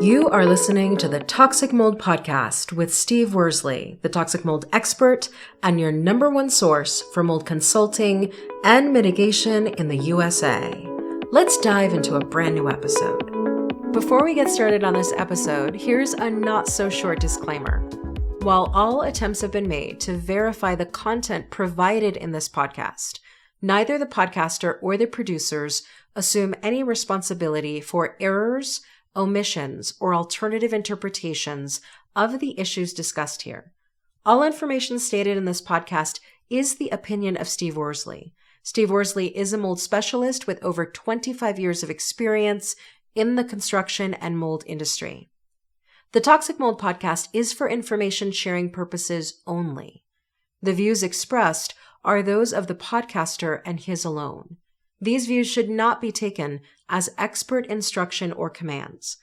You are listening to the Toxic Mold Podcast with Steve Worsley, the toxic mold expert and your number one source for mold consulting and mitigation in the USA. Let's dive into a brand new episode. Before we get started on this episode, here's a not so short disclaimer. While all attempts have been made to verify the content provided in this podcast, neither the podcaster or the producers assume any responsibility for errors, omissions, or alternative interpretations of the issues discussed here. All information stated in this podcast is the opinion of Steve Worsley. Steve Worsley is a mold specialist with over 25 years of experience in the construction and mold industry. The Toxic Mold Podcast is for information sharing purposes only. The views expressed are those of the podcaster and his alone. These views should not be taken as expert instruction or commands.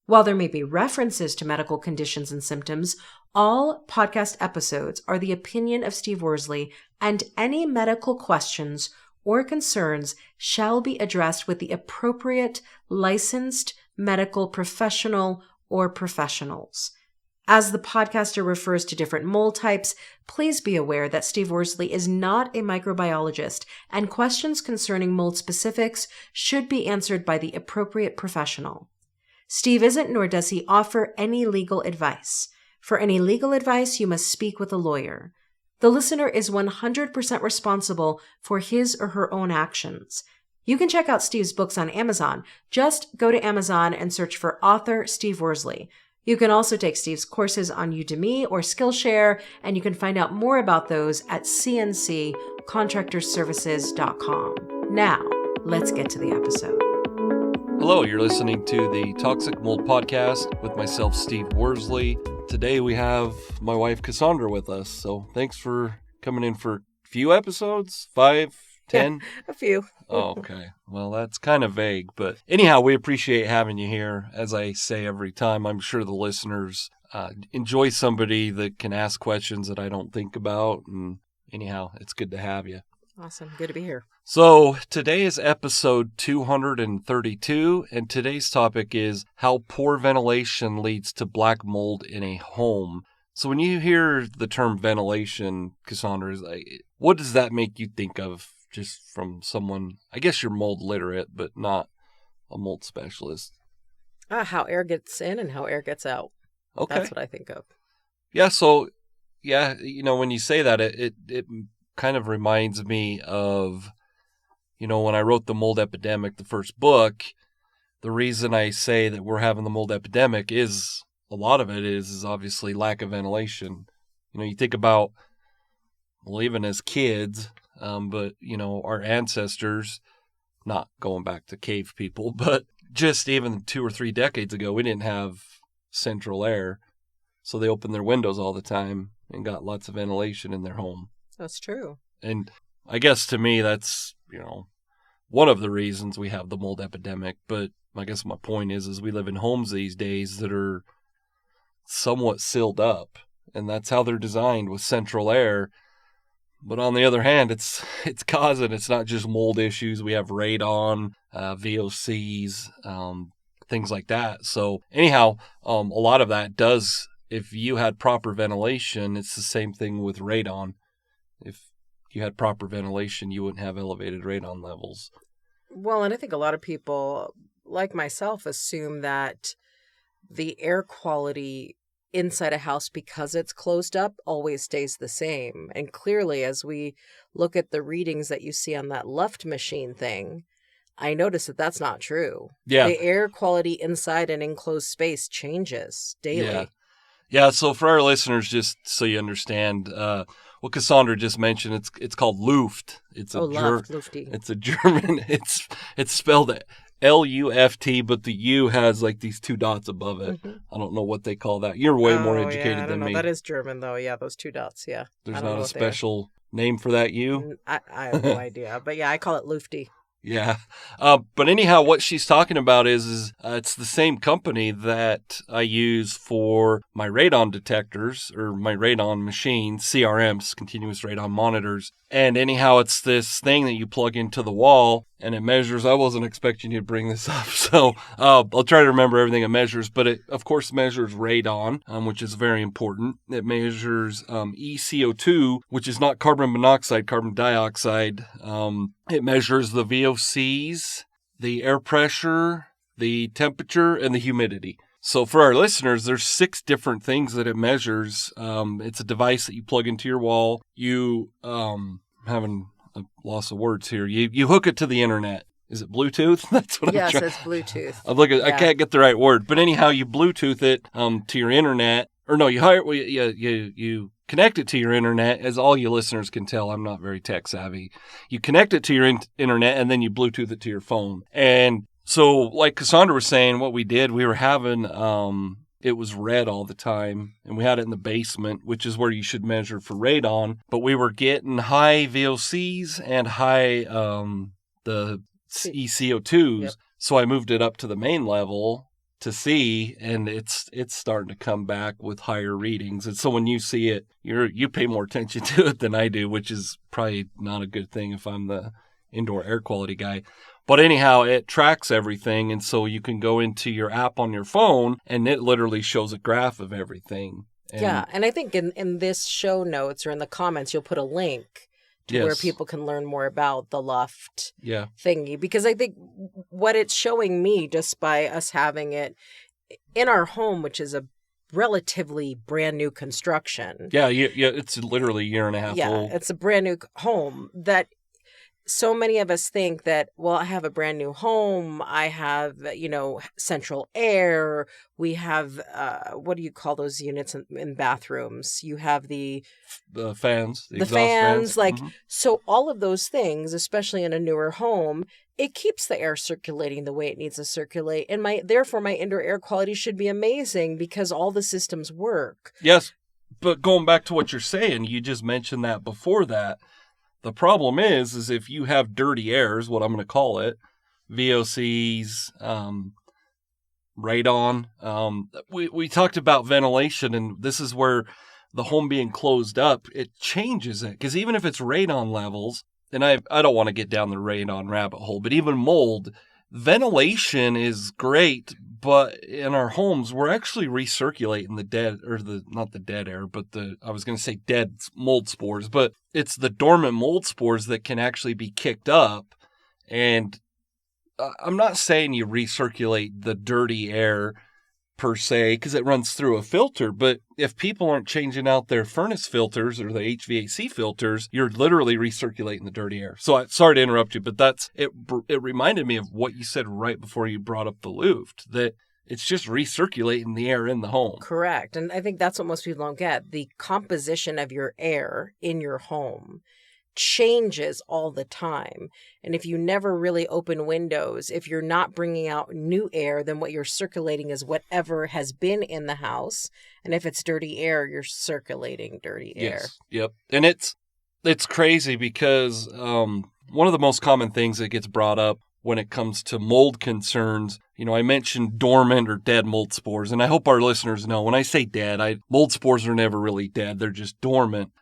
While there may be references to medical conditions and symptoms, all podcast episodes are the opinion of Steve Worsley, and any medical questions or concerns shall be addressed with the appropriate licensed medical professional or professionals. As the podcaster refers to different mold types, please be aware that Steve Worsley is not a microbiologist, and questions concerning mold specifics should be answered by the appropriate professional. Steve isn't, nor does he offer any legal advice. For any legal advice, you must speak with a lawyer. The listener is 100% responsible for his or her own actions. You can check out Steve's books on Amazon. Just go to Amazon and search for author Steve Worsley. You can also take Steve's courses on Udemy or Skillshare, and you can find out more about those at cnccontractorservices.com. Now, let's get to the episode. Hello, you're listening to the Toxic Mold Podcast with myself, Steve Worsley. Today we have my wife, Cassandra, with us. So thanks for coming in for a few episodes, 5, 10? Yeah, a few. Oh, okay. Well, that's kind of vague, but anyhow, we appreciate having you here. As I say every time, I'm sure the listeners enjoy somebody that can ask questions that I don't think about. And anyhow, it's good to have you. Awesome. Good to be here. So today is episode 232, and today's topic is how poor ventilation leads to black mold in a home. So when you hear the term ventilation, Cassandra, what does that make you think of? Just from someone, I guess you're mold literate, but not a mold specialist. How air gets in and how air gets out. Okay. That's what I think of. Yeah, so, yeah, when you say that, it kind of reminds me of, when I wrote The Mold Epidemic, the first book, the reason I say that we're having the mold epidemic is, a lot of it is obviously lack of ventilation. You think about, well, even as kids, but, our ancestors, not going back to cave people, but just even 2 or 3 decades ago, we didn't have central air. So they opened their windows all the time and got lots of ventilation in their home. That's true. And I guess to me, that's, one of the reasons we have the mold epidemic. But I guess my point is we live in homes these days that are somewhat sealed up. And that's how they're designed, with central air. But on the other hand, it's not just mold issues. We have radon, VOCs, things like that. So anyhow, a lot of that does, if you had proper ventilation, it's the same thing with radon. If you had proper ventilation, you wouldn't have elevated radon levels. Well, and I think a lot of people, like myself, assume that the air quality inside a house, because it's closed up, always stays the same. And clearly, as we look at the readings that you see on that Luft machine thing, I notice that that's not true. Yeah. The air quality inside an enclosed space changes daily. Yeah. So for our listeners, just so you understand, what Cassandra just mentioned, it's called Luft. It's Lufty. It's a German. It's spelled Luft, but the U has like these 2 dots above it. Mm-hmm. I don't know what they call that. You're way more educated than me. That is German, though. Yeah, those 2 dots. Yeah. There's not a special name for that U? I have no idea. But yeah, I call it Lufty. Yeah. But anyhow, what she's talking about is it's the same company that I use for my radon detectors, or my radon machines, CRMs, continuous radon monitors. And anyhow, it's this thing that you plug into the wall, and it measures. I wasn't expecting you to bring this up, so I'll try to remember everything it measures. But it, of course, measures radon, which is very important. It measures ECO2, which is not carbon monoxide, carbon dioxide. It measures the VOCs, the air pressure, the temperature, and the humidity. So for our listeners, there's 6 different things that it measures. It's a device that you plug into your wall. You, having a loss of words here. You hook it to the internet. Is it Bluetooth? That's what I'm trying. Yes, it's Bluetooth. I'm looking. Yeah. I can't get the right word, but anyhow, you Bluetooth it to your internet, or no, you connect it to your internet. As all you listeners can tell, I'm not very tech savvy. You connect it to your internet, and then you Bluetooth it to your phone. And so, like Cassandra was saying, what we did, we were having it was red all the time, and we had it in the basement, which is where you should measure for radon. But we were getting high VOCs and high the ECO2s. Yep. So I moved it up to the main level to see, and it's starting to come back with higher readings. And so when you see it, you pay more attention to it than I do, which is probably not a good thing if I'm the indoor air quality guy. But anyhow, it tracks everything, and so you can go into your app on your phone, and it literally shows a graph of everything. And I think in this show notes or in the comments, you'll put a link to where people can learn more about the Luft thingy. Because I think what it's showing me, just by us having it in our home, which is a relatively brand new construction. Yeah, it's literally a year and a half old. Yeah, it's a brand new home that so many of us think that, well, I have a brand new home. I have, central air. We have, what do you call those units in bathrooms? You have the fans, the fans. So all of those things, especially in a newer home, it keeps the air circulating the way it needs to circulate. And therefore my indoor air quality should be amazing because all the systems work. Yes. But going back to what you're saying, you just mentioned that before that. The problem is if you have dirty air, is what I'm going to call it, VOCs, radon. We talked about ventilation, and this is where the home being closed up, it changes it. Because even if it's radon levels, and I don't want to get down the radon rabbit hole, but even mold, ventilation is great, but in our homes, we're actually recirculating the dead, or not the dead air, but I was going to say dead mold spores, but it's the dormant mold spores that can actually be kicked up. And I'm not saying you recirculate the dirty air per se, because it runs through a filter, but if people aren't changing out their furnace filters or the HVAC filters, you're literally recirculating the dirty air. So sorry to interrupt you, but it reminded me of what you said right before you brought up the Luft, that it's just recirculating the air in the home. Correct. And I think that's what most people don't get. The composition of your air in your home changes all the time. And if you never really open windows, if you're not bringing out new air, then what you're circulating is whatever has been in the house. And if it's dirty air, you're circulating dirty air. Yes. Yep. And it's crazy because one of the most common things that gets brought up when it comes to mold concerns, I mentioned dormant or dead mold spores, and I hope our listeners know when I say dead, mold spores are never really dead. They're just dormant.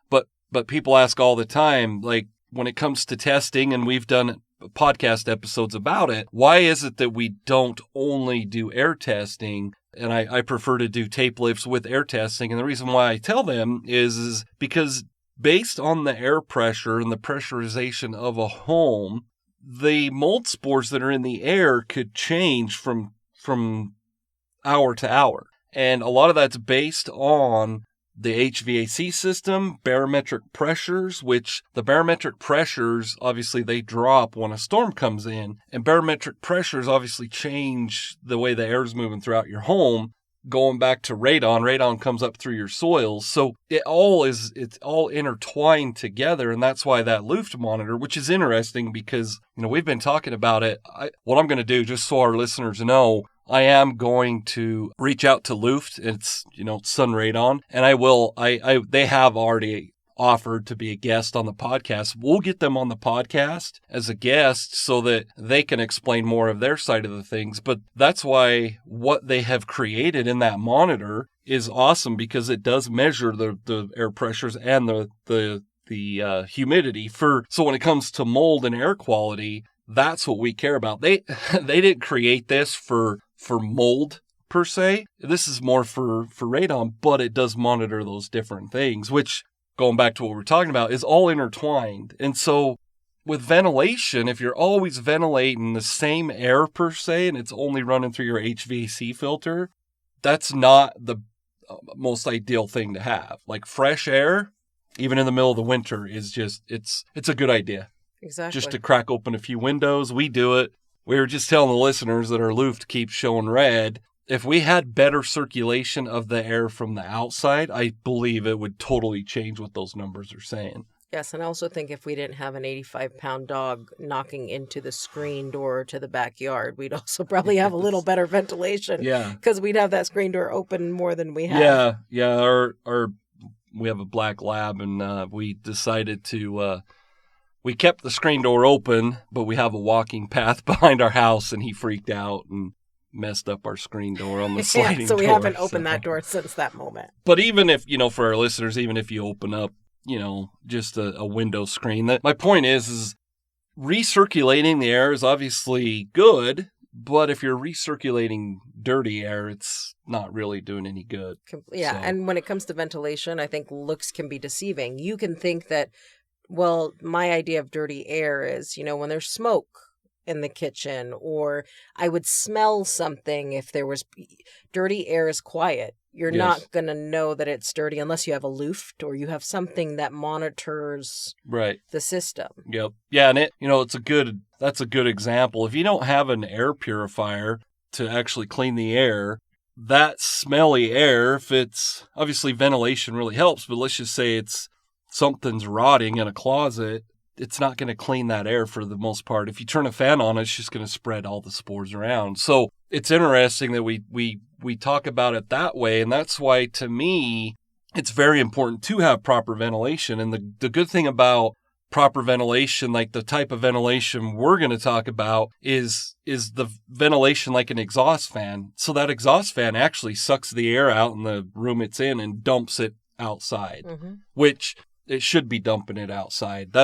But people ask all the time, like when it comes to testing, and we've done podcast episodes about it, why is it that we don't only do air testing? And I prefer to do tape lifts with air testing. And the reason why I tell them is because based on the air pressure and the pressurization of a home, the mold spores that are in the air could change from hour to hour. And a lot of that's based on the HVAC system, barometric pressures, which the barometric pressures, obviously they drop when a storm comes in, and barometric pressures obviously change the way the air is moving throughout your home. Going back to radon comes up through your soils. So it's all intertwined together. And that's why that Luft monitor, which is interesting because, we've been talking about it. What I'm going to do, just so our listeners know, I am going to reach out to Luft. It's, Sun Radon, and they have already offered to be a guest on the podcast. We'll get them on the podcast as a guest so that they can explain more of their side of the things. But that's why what they have created in that monitor is awesome, because it does measure the air pressures and the humidity. So when it comes to mold and air quality, That's what we care about. They didn't create this for mold per se. This is more for radon, but it does monitor those different things, which, going back to what we're talking about, is all intertwined. And so with ventilation, if you're always ventilating the same air per se, and it's only running through your HVAC filter, that's not the most ideal thing to have. Like fresh air, even in the middle of the winter, is just, it's a good idea. Exactly. Just to crack open a few windows. We do it. We were just telling the listeners that our Luft keeps showing red. If we had better circulation of the air from the outside, I believe it would totally change what those numbers are saying. Yes, and I also think if we didn't have an 85-pound dog knocking into the screen door to the backyard, we'd also probably have a little better ventilation. Yeah. Because we'd have that screen door open more than we have. Yeah. We have a black lab, and we decided to... we kept the screen door open, but we have a walking path behind our house, and he freaked out and messed up our screen door on the sliding door. So we haven't opened that door since that moment. But even if, for our listeners, even if you open up, just a window screen, my point is recirculating the air is obviously good, but if you're recirculating dirty air, it's not really doing any good. Yeah, so. And when it comes to ventilation, I think looks can be deceiving. You can think that, well, my idea of dirty air is, when there's smoke in the kitchen, or I would smell something if there was dirty air is quiet. You're not going to know that it's dirty unless you have a Luft or you have something that monitors the system. Yep. Yeah, and that's a good example. If you don't have an air purifier to actually clean the air, that smelly air, if it's obviously ventilation really helps, but let's just say something's rotting in a closet, it's not going to clean that air for the most part. If you turn a fan on, it's just going to spread all the spores around. So it's interesting that we talk about it that way. And that's why, to me, it's very important to have proper ventilation. And the good thing about proper ventilation, like the type of ventilation we're going to talk about, is the ventilation like an exhaust fan. So that exhaust fan actually sucks the air out in the room it's in and dumps it outside, which it should be dumping it outside.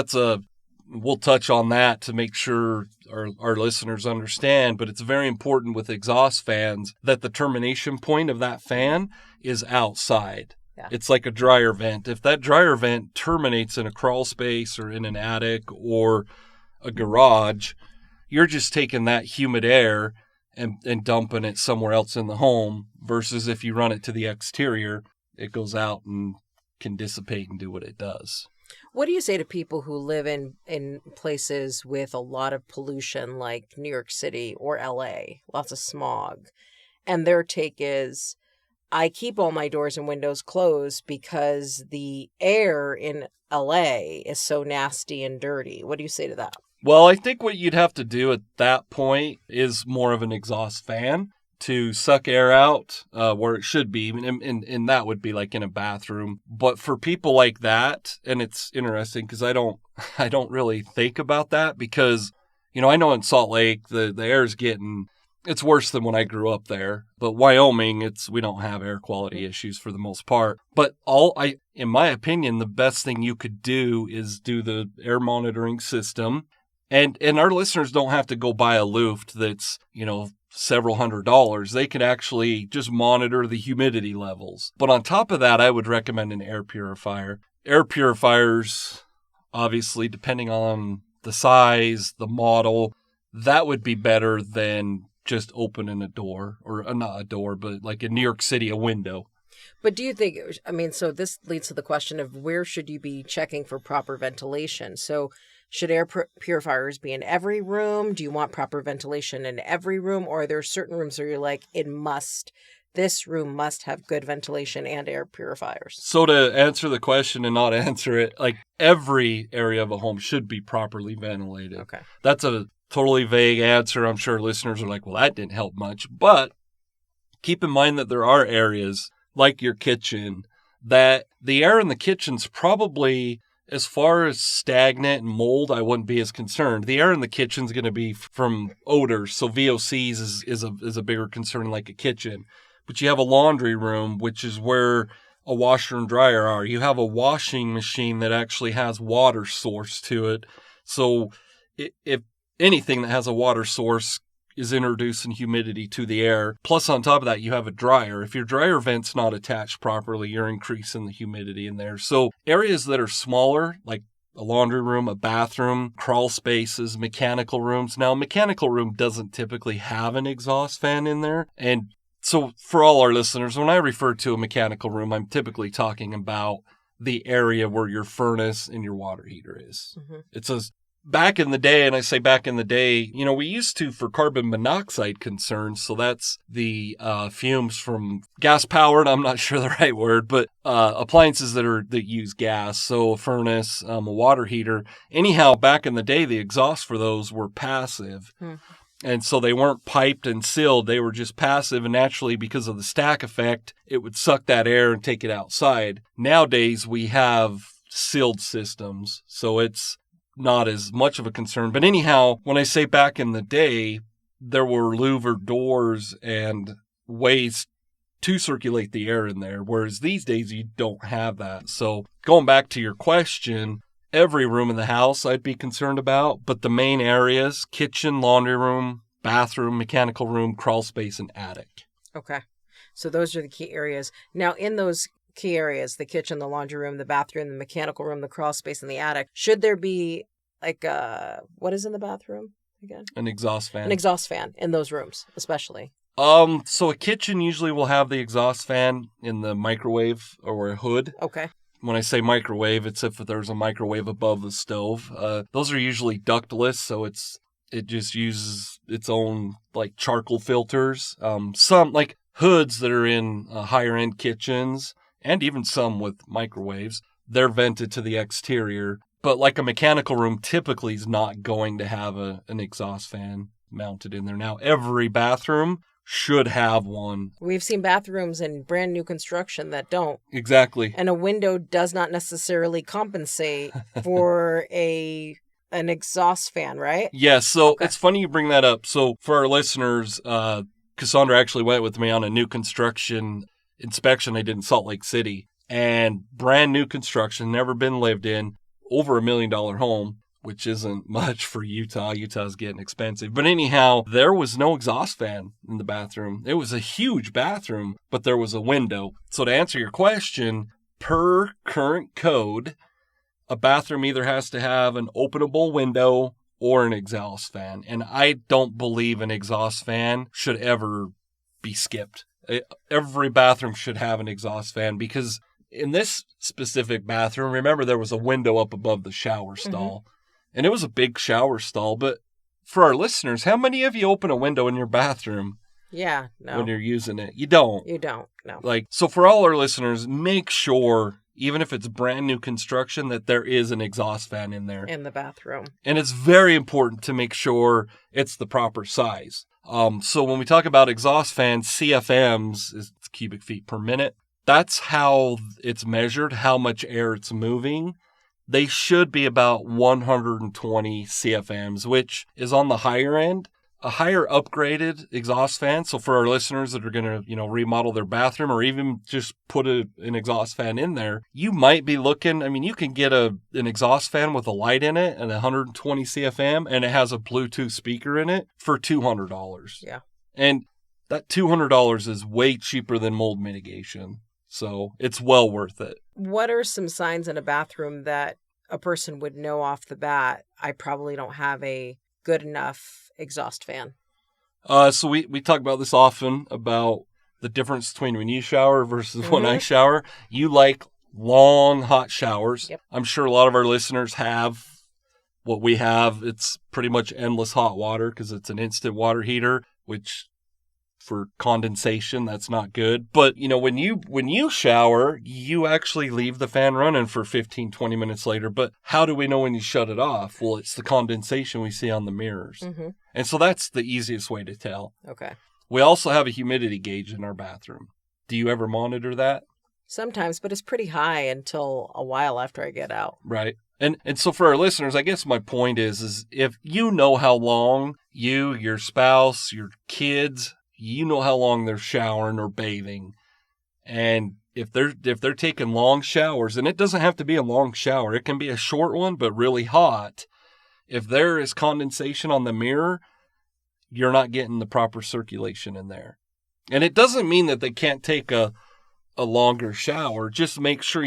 We'll touch on that to make sure our listeners understand, but it's very important with exhaust fans that the termination point of that fan is outside. Yeah. It's like a dryer vent. If that dryer vent terminates in a crawl space or in an attic or a garage, you're just taking that humid air and dumping it somewhere else in the home, versus if you run it to the exterior, it goes out and can dissipate and do what it does. What do you say to people who live in places with a lot of pollution like New York City or LA, lots of smog, and their take is, I keep all my doors and windows closed because the air in LA is so nasty and dirty? What do you say to that? Well, I think what you'd have to do at that point is more of an exhaust fan to suck air out where it should be, and that would be like in a bathroom. But for people like that, and it's interesting because I don't really think about that, because I know in Salt Lake the air is it's worse than when I grew up there. But Wyoming, we don't have air quality issues for the most part. But in my opinion, the best thing you could do is do the air monitoring system. And our listeners don't have to go buy a Luft that's, several $100s. They can actually just monitor the humidity levels. But on top of that, I would recommend an air purifier. Air purifiers, obviously, depending on the size, the model, that would be better than just opening a door, or not a door, but like in New York City, a window. But do you think, so this leads to the question of where should you be checking for proper ventilation? So should air purifiers be in every room? Do you want proper ventilation in every room? Or are there certain rooms where you're like, this room must have good ventilation and air purifiers? So to answer the question and not answer it, like every area of a home should be properly ventilated. Okay. That's a totally vague answer. I'm sure listeners are like, well, that didn't help much. But keep in mind that there are areas like your kitchen that the air in the kitchen's probably, as far as stagnant and mold, I wouldn't be as concerned. The air in the kitchen's going to be from odors, so VOCs is a bigger concern like a kitchen. But you have a laundry room, which is where a washer and dryer are. You have a washing machine that actually has water source to it. So if anything that has a water source is introducing humidity to the air. Plus, on top of that, you have a dryer. If your dryer vent's not attached properly, you're increasing the humidity in there. So areas that are smaller, like a laundry room, a bathroom, crawl spaces, mechanical rooms. Now, a mechanical room doesn't typically have an exhaust fan in there. And so for all our listeners, when I refer to a mechanical room, I'm typically talking about the area where your furnace and your water heater is. Mm-hmm. It's a back in the day, and I say back in the day, we used to for carbon monoxide concerns. So that's the fumes from gas powered. I'm not sure the right word, but appliances that use gas. So a furnace, a water heater. Anyhow, back in the day, the exhaust for those were passive. And so they weren't piped and sealed. They were just passive. And naturally, because of the stack effect, it would suck that air and take it outside. Nowadays, we have sealed systems. So it's not as much of a concern. But anyhow, when I say back in the day, there were louvered doors and ways to circulate the air in there, whereas these days you don't have that. So going back to your question, every room in the house I'd be concerned about, but the main areas, kitchen, laundry room, bathroom, mechanical room, crawl space, and attic. Okay. So those are the key areas. Now, in those key areas, the kitchen, the laundry room, the bathroom, the mechanical room, the crawl space, and the attic, should there be like what is in the bathroom again? An exhaust fan. An exhaust fan in those rooms, especially. So a kitchen usually will have the exhaust fan in the microwave or a hood. Okay. When I say microwave, it's if there's a microwave above the stove. Those are usually ductless, so it just uses its own like charcoal filters. Some like hoods that are in higher end kitchens, and even some with microwaves, they're vented to the exterior. But like a mechanical room typically is not going to have an exhaust fan mounted in there. Now, every bathroom should have one. We've seen bathrooms in brand new construction that don't. Exactly. And a window does not necessarily compensate for an exhaust fan, right? Yes. So It's funny you bring that up. So for our listeners, Cassandra actually went with me on a new construction inspection I did in Salt Lake City. And brand new construction, never been lived in, over $1 million home, which isn't much for Utah. Utah's getting expensive. But anyhow, there was no exhaust fan in the bathroom. It was a huge bathroom, but there was a window. So to answer your question, per current code, a bathroom either has to have an openable window or an exhaust fan. And I don't believe an exhaust fan should ever be skipped. Every bathroom should have an exhaust fan because in this specific bathroom, remember there was a window up above the shower stall. And it was a big shower stall. But for our listeners, how many of you open a window in your bathroom? Yeah, no. When you're using it? You don't. You don't, no. So for all our listeners, make sure, even if it's brand new construction, that there is an exhaust fan in there. In the bathroom. And it's very important to make sure it's the proper size. So when we talk about exhaust fans, CFMs is cubic feet per minute. That's how it's measured, how much air it's moving. They should be about 120 CFMs, which is on the higher end. A higher upgraded exhaust fan. So for our listeners that are going to, remodel their bathroom or even just put an exhaust fan in there, you might be looking, you can get an exhaust fan with a light in it and 120 CFM and it has a Bluetooth speaker in it for $200. Yeah. And that $200 is way cheaper than mold mitigation. So it's well worth it. What are some signs in a bathroom that a person would know off the bat, I probably don't have a good enough exhaust fan? So we talk about this often, about the difference between when you shower versus when I shower. You like long, hot showers. Yep. I'm sure a lot of our listeners have what we have. It's pretty much endless hot water because it's an instant water heater, which for condensation, that's not good. But, when you shower, you actually leave the fan running for 15, 20 minutes later. But how do we know when you shut it off? Well, it's the condensation we see on the mirrors. Mm-hmm. And so that's the easiest way to tell. Okay. We also have a humidity gauge in our bathroom. Do you ever monitor that? Sometimes, but it's pretty high until a while after I get out. Right. And so for our listeners, I guess my point is if you know how long you, your spouse, your kids, you know how long they're showering or bathing. And if they're taking long showers, and it doesn't have to be a long shower, it can be a short one, but really hot. If there is condensation on the mirror, you're not getting the proper circulation in there. And it doesn't mean that they can't take a longer shower. Just make sure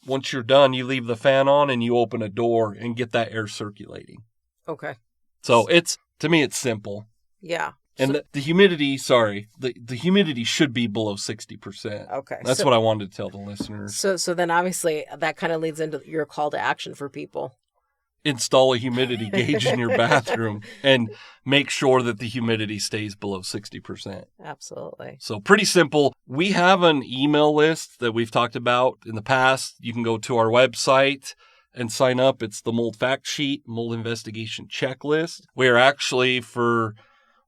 once you're done, you leave the fan on and you open a door and get that air circulating. Okay. So to me, it's simple. Yeah. And the humidity, the humidity should be below 60%. Okay. That's what I wanted to tell the listeners. So then obviously that kind of leads into your call to action for people. Install a humidity gauge in your bathroom and make sure that the humidity stays below 60%. Absolutely. So pretty simple. We have an email list that we've talked about in the past. You can go to our website and sign up. It's the mold fact sheet, mold investigation checklist. We're actually, for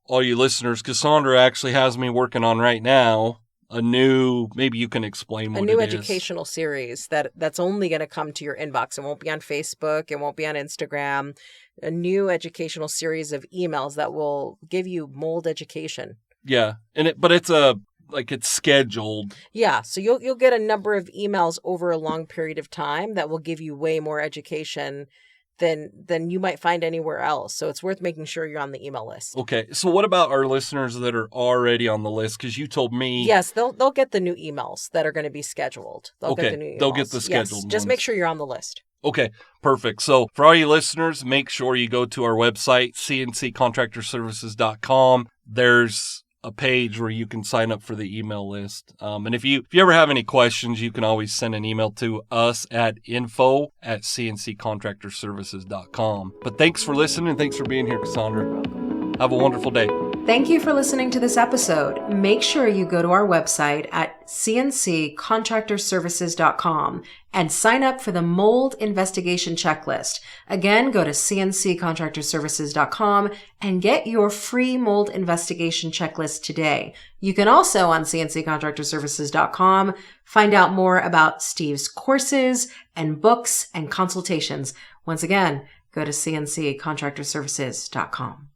all you listeners, Cassandra actually has me working on right now maybe you can explain what it is. A new educational series that's only going to come to your inbox. It won't be on Facebook. It won't be on Instagram. A new educational series of emails that will give you mold education. Yeah. But it's it's scheduled. Yeah. So you'll get a number of emails over a long period of time that will give you way more education than you might find anywhere else. So it's worth making sure you're on the email list. Okay. So what about our listeners that are already on the list? Because you told me... Yes, they'll get the new emails that are going to be scheduled. They'll get the new emails. They'll get the scheduled ones. Just make sure you're on the list. Okay, perfect. So for all you listeners, make sure you go to our website, cnccontractorservices.com. There's a page where you can sign up for the email list. And if you ever have any questions, you can always send an email to us at info@cnccontractorservices.com. But thanks for listening and thanks for being here, Cassandra. Have a wonderful day. Thank you for listening to this episode. Make sure you go to our website at cnccontractorservices.com and sign up for the mold investigation checklist. Again, go to cnccontractorservices.com and get your free mold investigation checklist today. You can also, on cnccontractorservices.com, find out more about Steve's courses and books and consultations. Once again, go to cnccontractorservices.com.